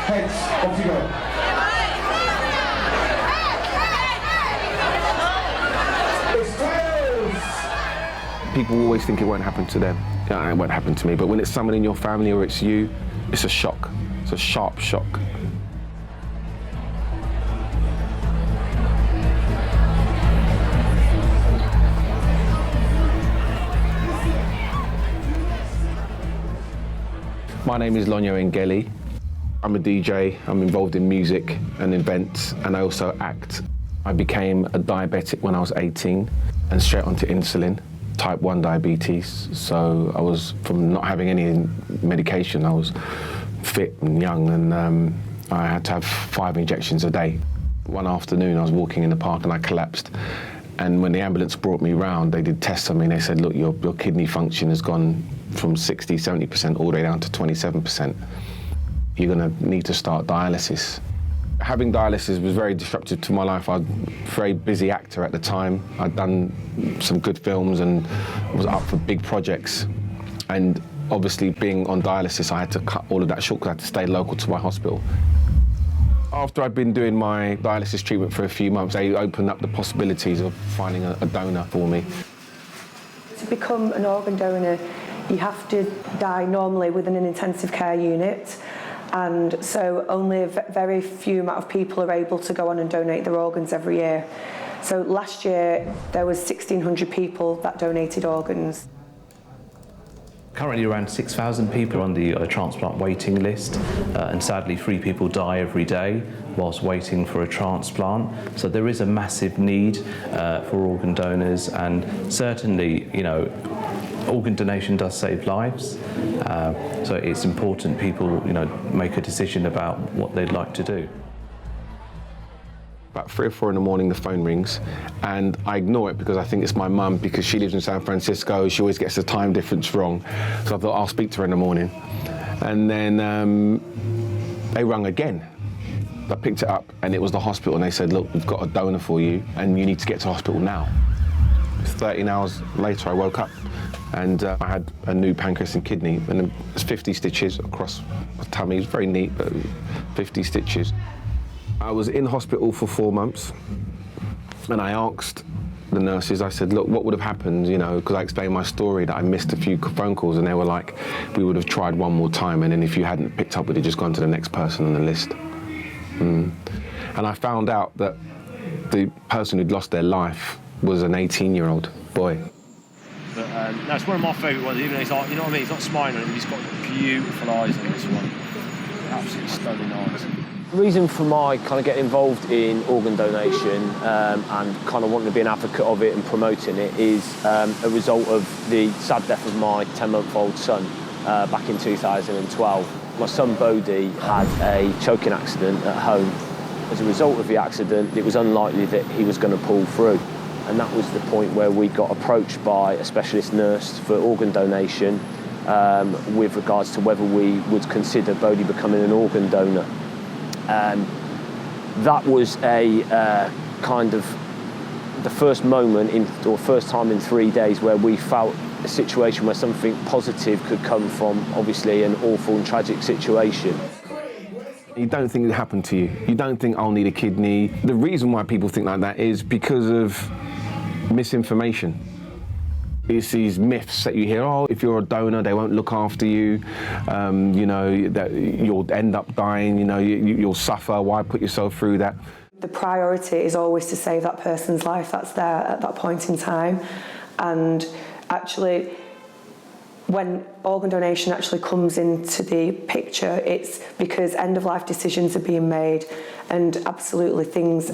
Heads, off you go. People always think it won't happen to them. Yeah, it won't happen to me, but when it's someone in your family or it's you, it's a shock. It's a sharp shock. My name is Lonyo Ngeli. I'm a DJ, I'm involved in music and events, and I also act. I became a diabetic when I was 18 and straight onto insulin, type 1 diabetes. So I was, from not having any medication, I was fit and young, and I had to have 5 injections a day. One afternoon I was walking in the park and I collapsed. And when the ambulance brought me round, they did tests on me and they said, look, your kidney function has gone from 60, 70% all the way down to 27%. You're gonna need to start dialysis. Having dialysis was very disruptive to my life. I was a very busy actor at the time. I'd done some good films and was up for big projects. And obviously being on dialysis, I had to cut all of that short because I had to stay local to my hospital. After I'd been doing my dialysis treatment for a few months, they opened up the possibilities of finding a donor for me. To become an organ donor, you have to die normally within an intensive care unit, and so only a very few amount of people are able to go on and donate their organs every year. So last year there was 1,600 people that donated organs. Currently around 6,000 people on the transplant waiting list, and sadly 3 people die every day whilst waiting for a transplant. So there is a massive need for organ donors, and certainly, you know, organ donation does save lives. So it's important people, you know, make a decision about what they'd like to do. About 3 or 4 in the morning, the phone rings, and I ignore it because I think it's my mum, because she lives in San Francisco. She always gets the time difference wrong. So I thought I'll speak to her in the morning. And then they rung again. I picked it up and it was the hospital, and they said, look, we've got a donor for you and you need to get to hospital now. 13 hours later, I woke up and I had a new pancreas and kidney, and it was 50 stitches across my tummy. It was very neat, but 50 stitches. I was in hospital for 4 months, and I asked the nurses, I said, look, what would have happened, you know, because I explained my story that I missed a few phone calls, and they were like, we would have tried one more time, and then if you hadn't picked up, we'd have just gone to the next person on the list. And I found out that the person who'd lost their life was an 18-year-old boy. But that's one of my favourite ones, even though he's like, you know what I mean, he's not smiling, he's got beautiful eyes on this one. Absolutely stunning eyes. The reason for my kind of getting involved in organ donation and kind of wanting to be an advocate of it and promoting it is a result of the sad death of my 10-month-old son back in 2012. My son Bodhi had a choking accident at home. As a result of the accident, it was unlikely that he was going to pull through. And that was the point where we got approached by a specialist nurse for organ donation with regards to whether we would consider Bodhi becoming an organ donor. That was a kind of the first moment or first time in 3 days where we felt a situation where something positive could come from obviously an awful and tragic situation. You don't think it happened to you. You don't think I'll need a kidney. The reason why people think like that is because of misinformation. It's these myths that you hear, oh, if you're a donor, they won't look after you, you know, that you'll end up dying, you know, you'll suffer, why put yourself through that? The priority is always to save that person's life that's there at that point in time. And actually, when organ donation actually comes into the picture, it's because end-of-life decisions are being made, and absolutely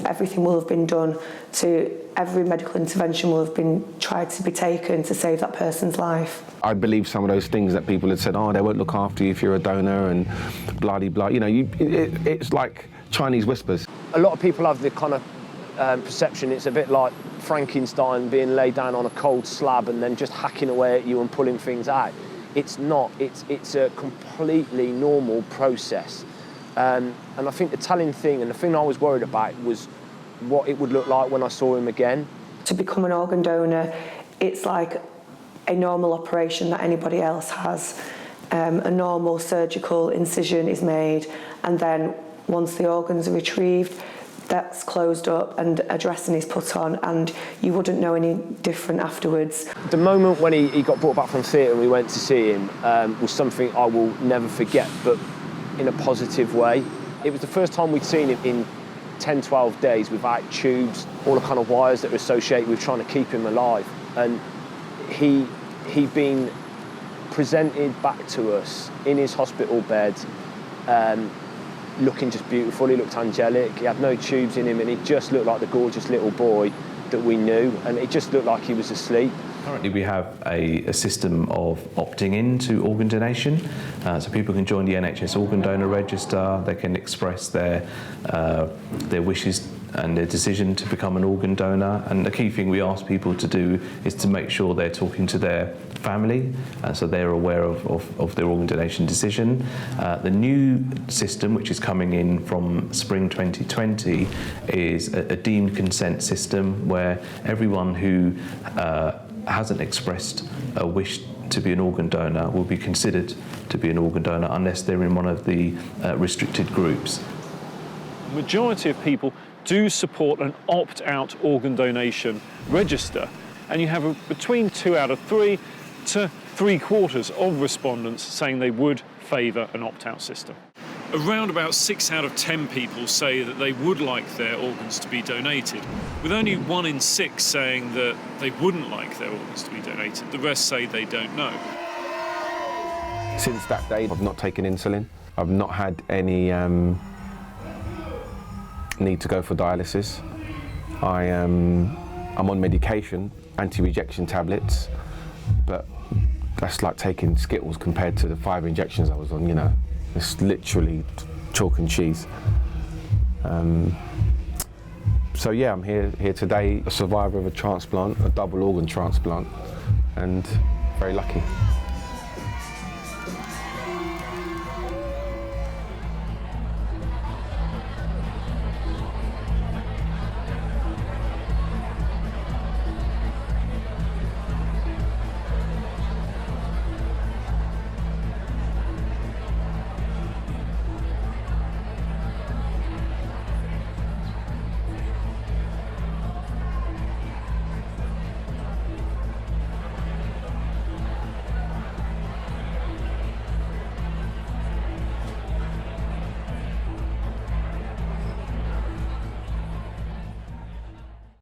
everything will have been done every medical intervention will have been tried to be taken to save that person's life. I believe some of those things that people had said, oh, they won't look after you if you're a donor and blah-de-blah. You know, it's like Chinese whispers. A lot of people have the kind of perception it's a bit like Frankenstein being laid down on a cold slab and then just hacking away at you and pulling things out. It's not. It's a completely normal process. And I think the telling thing, and the thing I was worried about, was what it would look like when I saw him again. To become an organ donor, it's like a normal operation that anybody else has. a normal surgical incision is made, and then once the organs are retrieved, that's closed up and a dressing is put on, and you wouldn't know any different afterwards. The moment when he got brought back from theatre and we went to see him was something I will never forget, but in a positive way. It was the first time we'd seen him in 10, 12 days without tubes, all the kind of wires that are associated with trying to keep him alive. And he'd been presented back to us in his hospital bed, looking just beautiful. He looked angelic. He had no tubes in him, and he just looked like the gorgeous little boy that we knew, and it just looked like he was asleep. Currently we have a system of opting in to organ donation, so people can join the NHS Organ Donor Register. They can express their wishes and their decision to become an organ donor, and the key thing we ask people to do is to make sure they're talking to their family, so they're aware of their organ donation decision. The new system, which is coming in from spring 2020, is a deemed consent system where everyone who hasn't expressed a wish to be an organ donor will be considered to be an organ donor unless they're in one of the restricted groups. The majority of people do support an opt-out organ donation register, and you have between 2 out of 3 to 3/4 of respondents saying they would favour an opt-out system. Around about 6 out of 10 people say that they would like their organs to be donated, with only 1 in 6 saying that they wouldn't like their organs to be donated. The rest say they don't know. Since that day, I've not taken insulin. I've not had any need to go for dialysis. I'm on medication, anti-rejection tablets, but that's like taking Skittles compared to the 5 injections I was on, you know. It's literally chalk and cheese. So yeah, I'm here today, a survivor of a transplant, a double organ transplant, and very lucky.